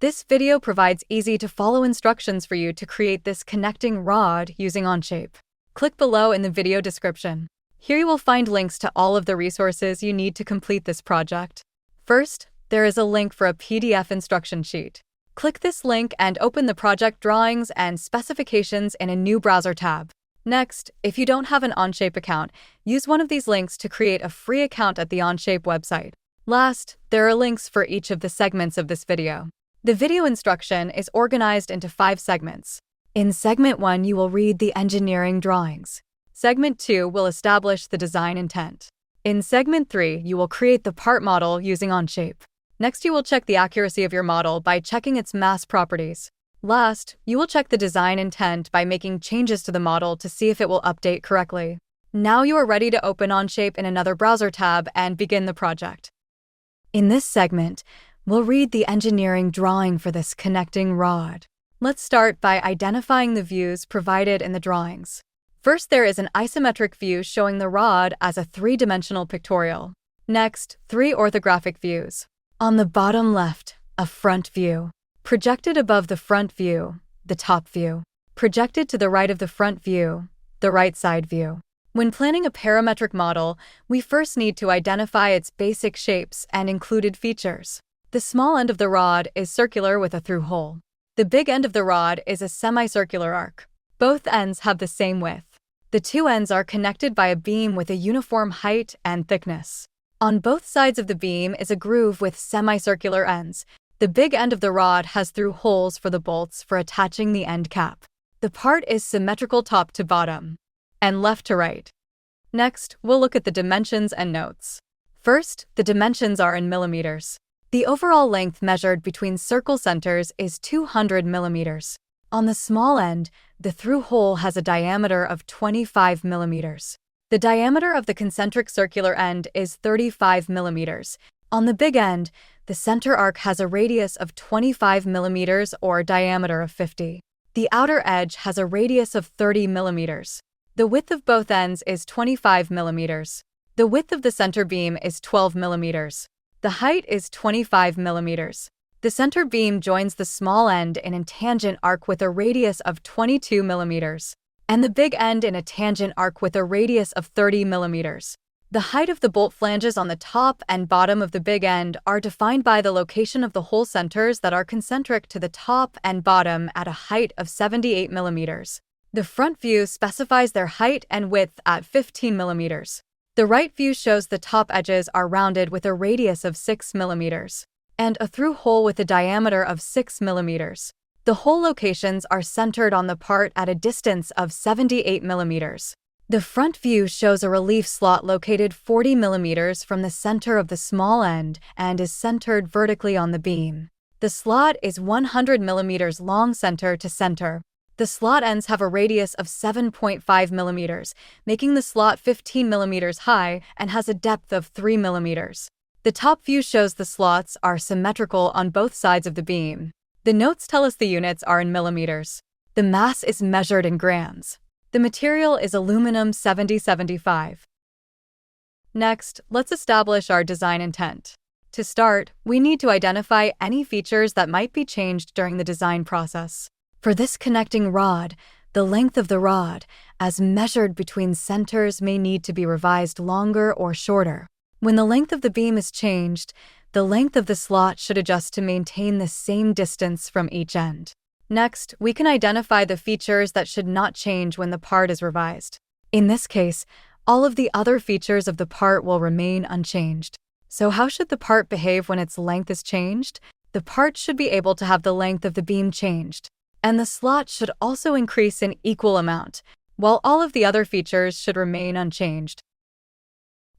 This video provides easy-to-follow instructions for you to create this connecting rod using Onshape. Click below in the video description. Here you will find links to all of the resources you need to complete this project. First, there is a link for a PDF instruction sheet. Click this link and open the project drawings and specifications in a new browser tab. Next, if you don't have an Onshape account, use one of these links to create a free account at the Onshape website. Last, there are links for each of the segments of this video. The video instruction is organized into 5 segments. In Segment 1, you will read the engineering drawings. Segment 2 will establish the design intent. In Segment 3, you will create the part model using Onshape. Next, you will check the accuracy of your model by checking its mass properties. Last, you will check the design intent by making changes to the model to see if it will update correctly. Now you are ready to open Onshape in another browser tab and begin the project. In this segment, we'll read the engineering drawing for this connecting rod. Let's start by identifying the views provided in the drawings. First, there is an isometric view showing the rod as a 3-dimensional pictorial. Next, 3 orthographic views. On the bottom left, a front view. Projected above the front view, the top view. Projected to the right of the front view, the right side view. When planning a parametric model, we first need to identify its basic shapes and included features. The small end of the rod is circular with a through hole. The big end of the rod is a semicircular arc. Both ends have the same width. The 2 ends are connected by a beam with a uniform height and thickness. On both sides of the beam is a groove with semicircular ends. The big end of the rod has through holes for the bolts for attaching the end cap. The part is symmetrical top to bottom and left to right. Next, we'll look at the dimensions and notes. First, the dimensions are in millimeters. The overall length measured between circle centers is 200 millimeters. On the small end, the through hole has a diameter of 25 millimeters. The diameter of the concentric circular end is 35 millimeters. On the big end, the center arc has a radius of 25 millimeters or diameter of 50. The outer edge has a radius of 30 millimeters. The width of both ends is 25 millimeters. The width of the center beam is 12 millimeters. The height is 25 millimeters. The center beam joins the small end in a tangent arc with a radius of 22 millimeters, and the big end in a tangent arc with a radius of 30 millimeters. The height of the bolt flanges on the top and bottom of the big end are defined by the location of the hole centers that are concentric to the top and bottom at a height of 78 millimeters. The front view specifies their height and width at 15 millimeters. The right view shows the top edges are rounded with a radius of 6 millimeters and a through hole with a diameter of 6 millimeters. The hole locations are centered on the part at a distance of 78 millimeters. The front view shows a relief slot located 40 millimeters from the center of the small end and is centered vertically on the beam. The slot is 100 millimeters long center to center. The slot ends have a radius of 7.5 millimeters, making the slot 15 millimeters high and has a depth of 3 millimeters. The top view shows the slots are symmetrical on both sides of the beam. The notes tell us the units are in millimeters. The mass is measured in grams. The material is aluminum 7075. Next, let's establish our design intent. To start, we need to identify any features that might be changed during the design process. For this connecting rod, the length of the rod, as measured between centers, may need to be revised longer or shorter. When the length of the beam is changed, the length of the slot should adjust to maintain the same distance from each end. Next, we can identify the features that should not change when the part is revised. In this case, all of the other features of the part will remain unchanged. So how should the part behave when its length is changed? The part should be able to have the length of the beam changed, and the slot should also increase in equal amount, while all of the other features should remain unchanged.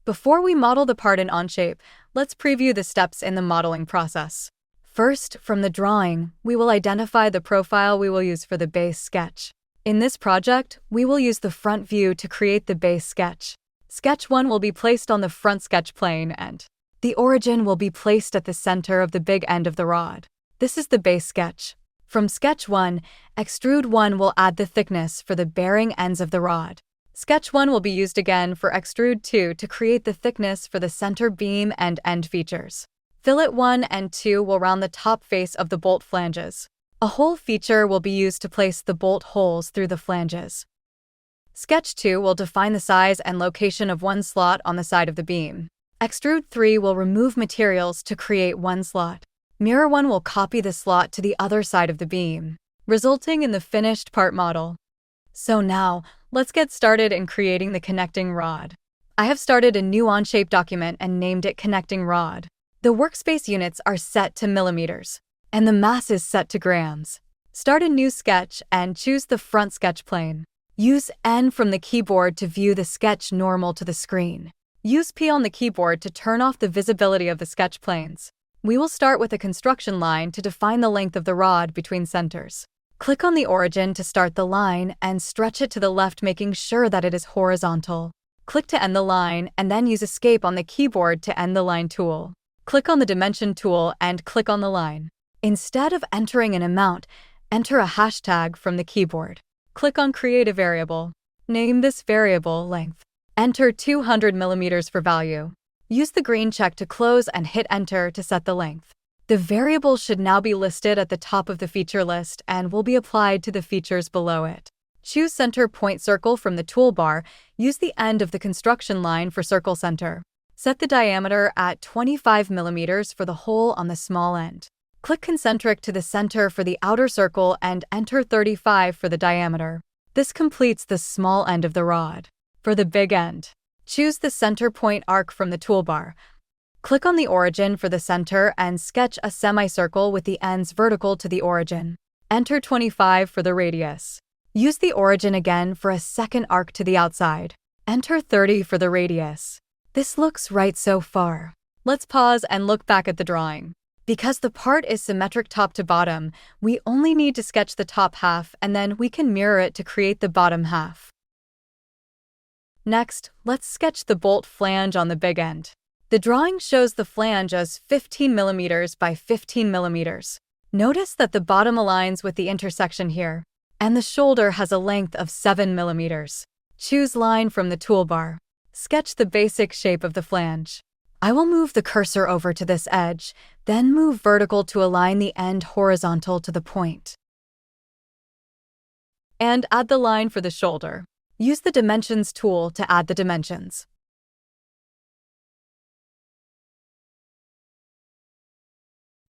Before we model the part in Onshape, let's preview the steps in the modeling process. First, from the drawing, we will identify the profile we will use for the base sketch. In this project, we will use the front view to create the base sketch. Sketch 1 will be placed on the front sketch plane and the origin will be placed at the center of the big end of the rod. This is the base sketch. From sketch 1, extrude 1 will add the thickness for the bearing ends of the rod. Sketch 1 will be used again for extrude 2 to create the thickness for the center beam and end features. Fillet 1 and 2 will round the top face of the bolt flanges. A hole feature will be used to place the bolt holes through the flanges. Sketch 2 will define the size and location of one slot on the side of the beam. Extrude 3 will remove materials to create one slot. Mirror 1 will copy the slot to the other side of the beam, resulting in the finished part model. So now, let's get started in creating the connecting rod. I have started a new Onshape document and named it Connecting Rod. The workspace units are set to millimeters, and the mass is set to grams. Start a new sketch and choose the front sketch plane. Use N from the keyboard to view the sketch normal to the screen. Use P on the keyboard to turn off the visibility of the sketch planes. We will start with a construction line to define the length of the rod between centers. Click on the origin to start the line and stretch it to the left, making sure that it is horizontal. Click to end the line and then use Escape on the keyboard to end the line tool. Click on the Dimension tool and click on the line. Instead of entering an amount, enter a hashtag from the keyboard. Click on Create a variable. Name this variable Length. Enter 200 millimeters for value. Use the green check to close and hit Enter to set the length. The variable should now be listed at the top of the feature list and will be applied to the features below it. Choose Center Point Circle from the toolbar. Use the end of the construction line for circle center. Set the diameter at 25 millimeters for the hole on the small end. Click Concentric to the center for the outer circle and enter 35 for the diameter. This completes the small end of the rod. For the big end, choose the center point arc from the toolbar. Click on the origin for the center and sketch a semicircle with the ends vertical to the origin. Enter 25 for the radius. Use the origin again for a second arc to the outside. Enter 30 for the radius. This looks right so far. Let's pause and look back at the drawing. Because the part is symmetric top to bottom, we only need to sketch the top half and then we can mirror it to create the bottom half. Next, let's sketch the bolt flange on the big end. The drawing shows the flange as 15 millimeters by 15 millimeters. Notice that the bottom aligns with the intersection here, and the shoulder has a length of 7 millimeters. Choose Line from the toolbar. Sketch the basic shape of the flange. I will move the cursor over to this edge, then move vertical to align the end horizontal to the point. And add the line for the shoulder. Use the Dimensions tool to add the dimensions.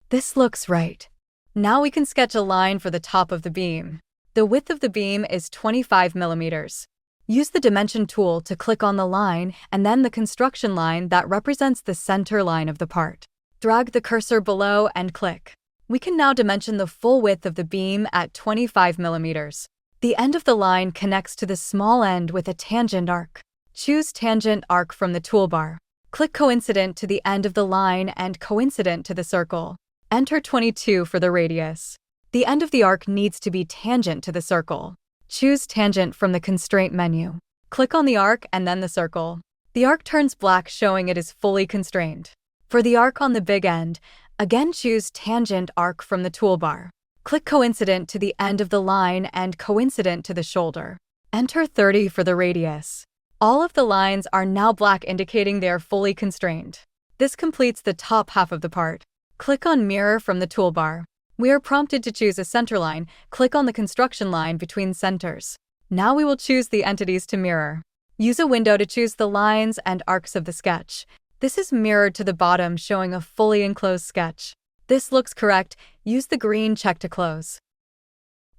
This looks right. Now we can sketch a line for the top of the beam. The width of the beam is 25 millimeters. Use the Dimension tool to click on the line and then the construction line that represents the center line of the part. Drag the cursor below and click. We can now dimension the full width of the beam at 25 millimeters. The end of the line connects to the small end with a tangent arc. Choose Tangent Arc from the toolbar. Click Coincident to the end of the line and Coincident to the circle. Enter 22 for the radius. The end of the arc needs to be tangent to the circle. Choose Tangent from the Constraint menu. Click on the arc and then the circle. The arc turns black, showing it is fully constrained. For the arc on the big end, again choose Tangent Arc from the toolbar. Click Coincident to the end of the line and Coincident to the shoulder. Enter 30 for the radius. All of the lines are now black, indicating they are fully constrained. This completes the top half of the part. Click on Mirror from the toolbar. We are prompted to choose a center line. Click on the construction line between centers. Now we will choose the entities to mirror. Use a window to choose the lines and arcs of the sketch. This is mirrored to the bottom, showing a fully enclosed sketch. This looks correct. Use the green check to close.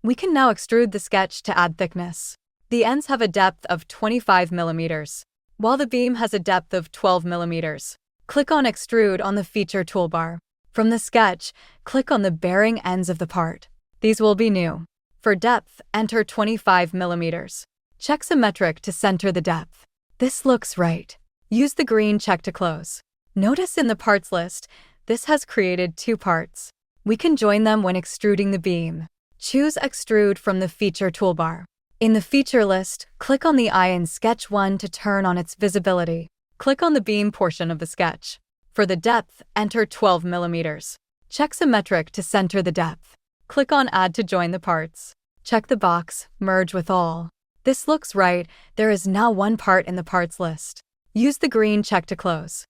We can now extrude the sketch to add thickness. The ends have a depth of 25 millimeters, while the beam has a depth of 12 millimeters. Click on Extrude on the feature toolbar. From the sketch, click on the bearing ends of the part. These will be new. For depth, enter 25 millimeters. Check Symmetric to center the depth. This looks right. Use the green check to close. Notice in the parts list, this has created two parts. We can join them when extruding the beam. Choose Extrude from the feature toolbar. In the feature list, click on the eye in Sketch 1 to turn on its visibility. Click on the beam portion of the sketch. For the depth, enter 12 millimeters. Check Symmetric to center the depth. Click on Add to join the parts. Check the box, Merge with all. This looks right. There is now one part in the parts list. Use the green check to close.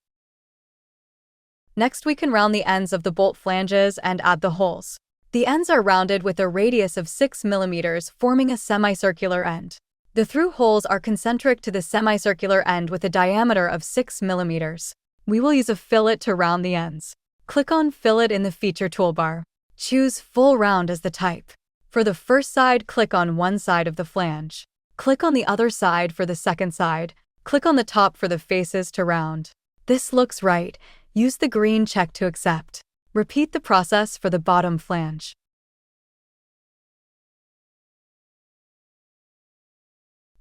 Next, we can round the ends of the bolt flanges and add the holes. The ends are rounded with a radius of 6 mm, forming a semicircular end. The through holes are concentric to the semicircular end with a diameter of 6 mm. We will use a fillet to round the ends. Click on Fillet in the feature toolbar. Choose Full Round as the type. For the first side, click on one side of the flange. Click on the other side for the second side. Click on the top for the faces to round. This looks right. Use the green check to accept. Repeat the process for the bottom flange.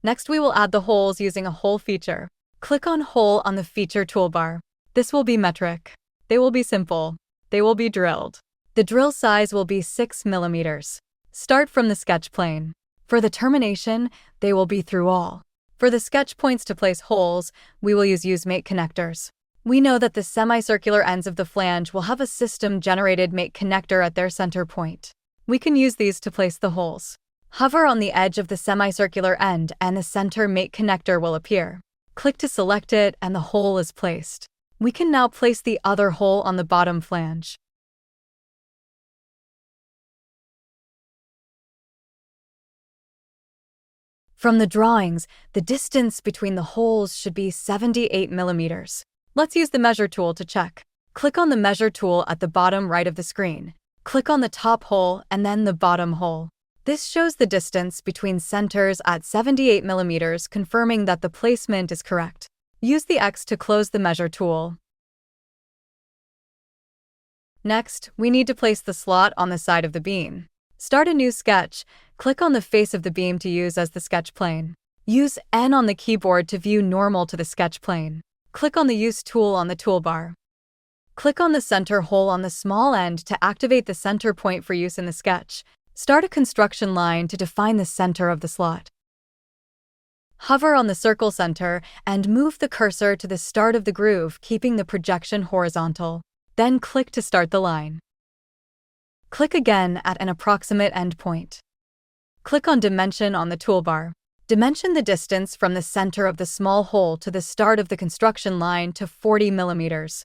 Next, we will add the holes using a hole feature. Click on Hole on the feature toolbar. This will be metric. They will be simple. They will be drilled. The drill size will be 6 mm. Start from the sketch plane. For the termination, they will be through all. For the sketch points to place holes, we will use mate connectors. We know that the semicircular ends of the flange will have a system-generated mate connector at their center point. We can use these to place the holes. Hover on the edge of the semicircular end and the center mate connector will appear. Click to select it and the hole is placed. We can now place the other hole on the bottom flange. From the drawings, the distance between the holes should be 78 mm. Let's use the measure tool to check. Click on the measure tool at the bottom right of the screen. Click on the top hole and then the bottom hole. This shows the distance between centers at 78 mm, confirming that the placement is correct. Use the X to close the measure tool. Next, we need to place the slot on the side of the beam. Start a new sketch. Click on the face of the beam to use as the sketch plane. Use N on the keyboard to view normal to the sketch plane. Click on the Use tool on the toolbar. Click on the center hole on the small end to activate the center point for use in the sketch. Start a construction line to define the center of the slot. Hover on the circle center and move the cursor to the start of the groove, keeping the projection horizontal. Then click to start the line. Click again at an approximate endpoint. Click on Dimension on the toolbar. Dimension the distance from the center of the small hole to the start of the construction line to 40 mm.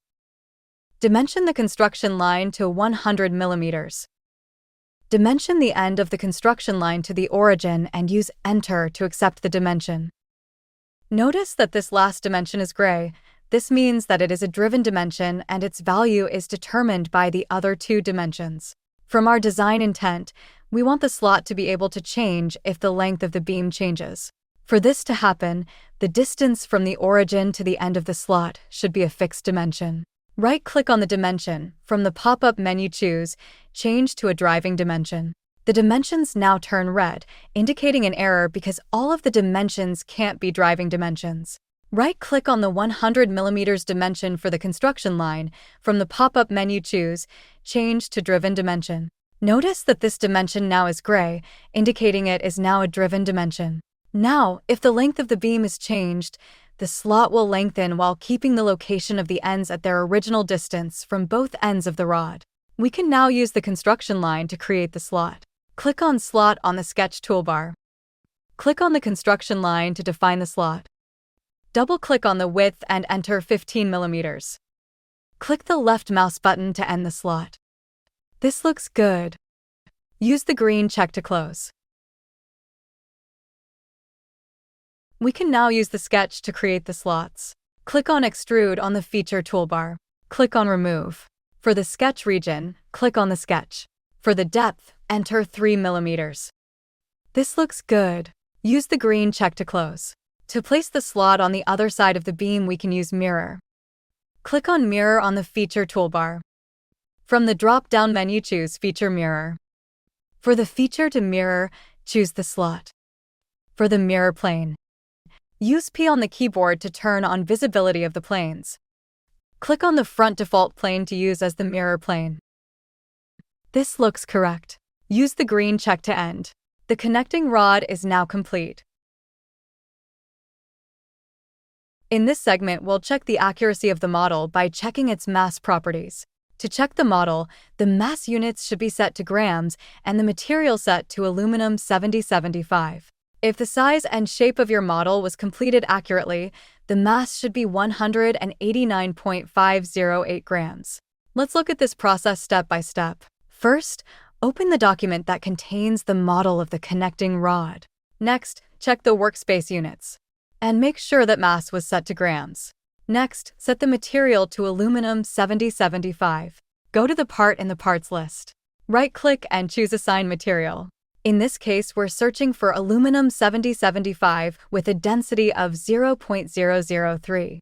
Dimension the construction line to 100 mm. Dimension the end of the construction line to the origin and use Enter to accept the dimension. Notice that this last dimension is gray. This means that it is a driven dimension and its value is determined by the other two dimensions. From our design intent, we want the slot to be able to change if the length of the beam changes. For this to happen, the distance from the origin to the end of the slot should be a fixed dimension. Right-click on the dimension. From the pop-up menu, choose Change to a driving dimension. The dimensions now turn red, indicating an error because all of the dimensions can't be driving dimensions. Right-click on the 100 mm dimension for the construction line. From the pop-up menu, choose Change to driven dimension. Notice that this dimension now is gray, indicating it is now a driven dimension. Now, if the length of the beam is changed, the slot will lengthen while keeping the location of the ends at their original distance from both ends of the rod. We can now use the construction line to create the slot. Click on Slot on the sketch toolbar. Click on the construction line to define the slot. Double-click on the width and enter 15 mm. Click the left mouse button to end the slot. This looks good. Use the green check to close. We can now use the sketch to create the slots. Click on Extrude on the feature toolbar. Click on Remove. For the sketch region, click on the sketch. For the depth, enter 3 mm. This looks good. Use the green check to close. To place the slot on the other side of the beam, we can use Mirror. Click on Mirror on the feature toolbar. From the drop-down menu, choose Feature Mirror. For the feature to mirror, choose the slot. For the mirror plane, use P on the keyboard to turn on visibility of the planes. Click on the front default plane to use as the mirror plane. This looks correct. Use the green check to end. The connecting rod is now complete. In this segment, we'll check the accuracy of the model by checking its mass properties. To check the model, the mass units should be set to grams and the material set to aluminum 7075. If the size and shape of your model was completed accurately, the mass should be 189.508 grams. Let's look at this process step by step. First, open the document that contains the model of the connecting rod. Next, check the workspace units and make sure that mass was set to grams. Next, set the material to aluminum 7075. Go to the part in the parts list. Right-click and choose Assign Material. In this case, we're searching for aluminum 7075 with a density of 0.003.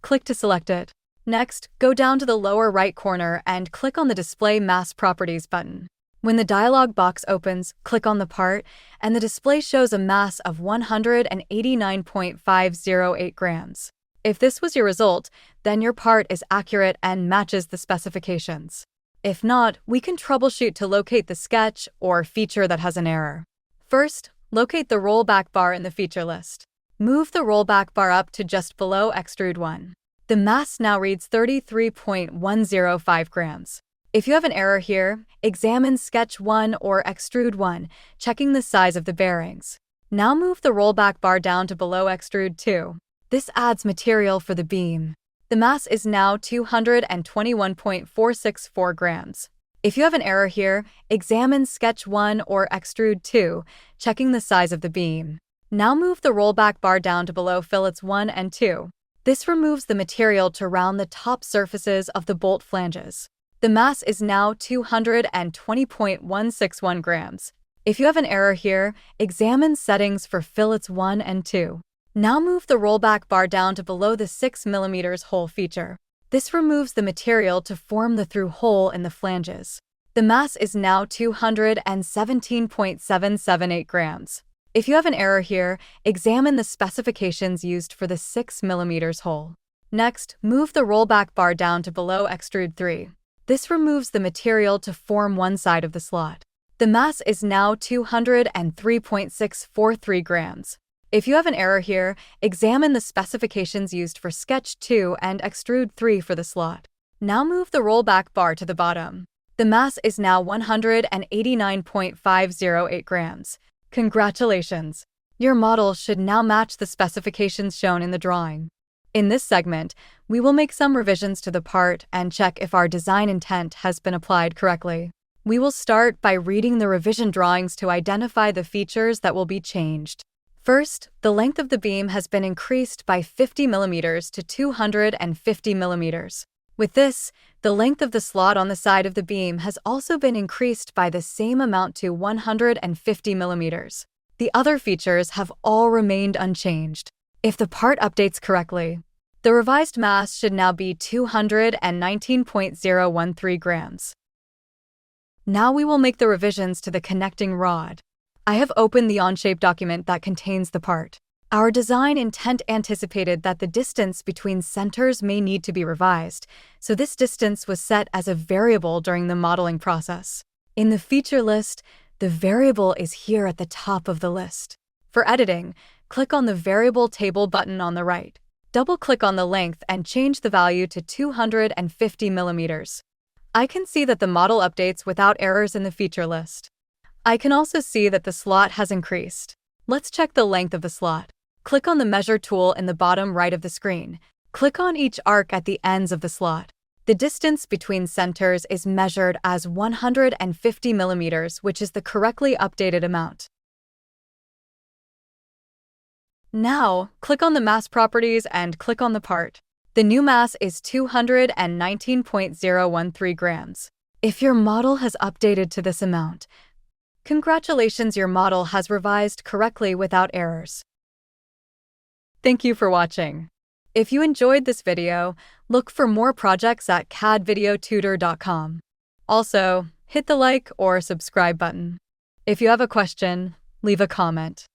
Click to select it. Next, go down to the lower right corner and click on the Display Mass Properties button. When the dialog box opens, click on the part, and the display shows a mass of 189.508 grams. If this was your result, then your part is accurate and matches the specifications. If not, we can troubleshoot to locate the sketch or feature that has an error. First, locate the rollback bar in the feature list. Move the rollback bar up to just below Extrude 1. The mass now reads 33.105 grams. If you have an error here, examine Sketch 1 or Extrude 1, checking the size of the bearings. Now move the rollback bar down to below Extrude 2. This adds material for the beam. The mass is now 221.464 grams. If you have an error here, examine Sketch 1 or Extrude 2, checking the size of the beam. Now move the rollback bar down to below Fillets 1 and 2. This removes the material to round the top surfaces of the bolt flanges. The mass is now 220.161 grams. If you have an error here, examine settings for Fillets 1 and 2. Now move the rollback bar down to below the 6 mm hole feature. This removes the material to form the through hole in the flanges. The mass is now 217.778 grams. If you have an error here, examine the specifications used for the 6 mm hole. Next, move the rollback bar down to below Extrude 3. This removes the material to form one side of the slot. The mass is now 203.643 grams. If you have an error here, examine the specifications used for Sketch 2 and Extrude 3 for the slot. Now move the rollback bar to the bottom. The mass is now 189.508 grams. Congratulations! Your model should now match the specifications shown in the drawing. In this segment, we will make some revisions to the part and check if our design intent has been applied correctly. We will start by reading the revision drawings to identify the features that will be changed. First, the length of the beam has been increased by 50 mm to 250 mm. With this, the length of the slot on the side of the beam has also been increased by the same amount to 150 mm. The other features have all remained unchanged. If the part updates correctly, the revised mass should now be 219.013 grams. Now we will make the revisions to the connecting rod. I have opened the Onshape document that contains the part. Our design intent anticipated that the distance between centers may need to be revised, so this distance was set as a variable during the modeling process. In the feature list, the variable is here at the top of the list. For editing, click on the Variable Table button on the right. Double-click on the length and change the value to 250 mm. I can see that the model updates without errors in the feature list. I can also see that the slot has increased. Let's check the length of the slot. Click on the Measure tool in the bottom right of the screen. Click on each arc at the ends of the slot. The distance between centers is measured as 150 mm, which is the correctly updated amount. Now, click on the mass properties and click on the part. The new mass is 219.013 grams. If your model has updated to this amount, congratulations, your model has revised correctly without errors. Thank you for watching. If you enjoyed this video, look for more projects at cadvideotutor.com. Also, hit the like or subscribe button. If you have a question, leave a comment.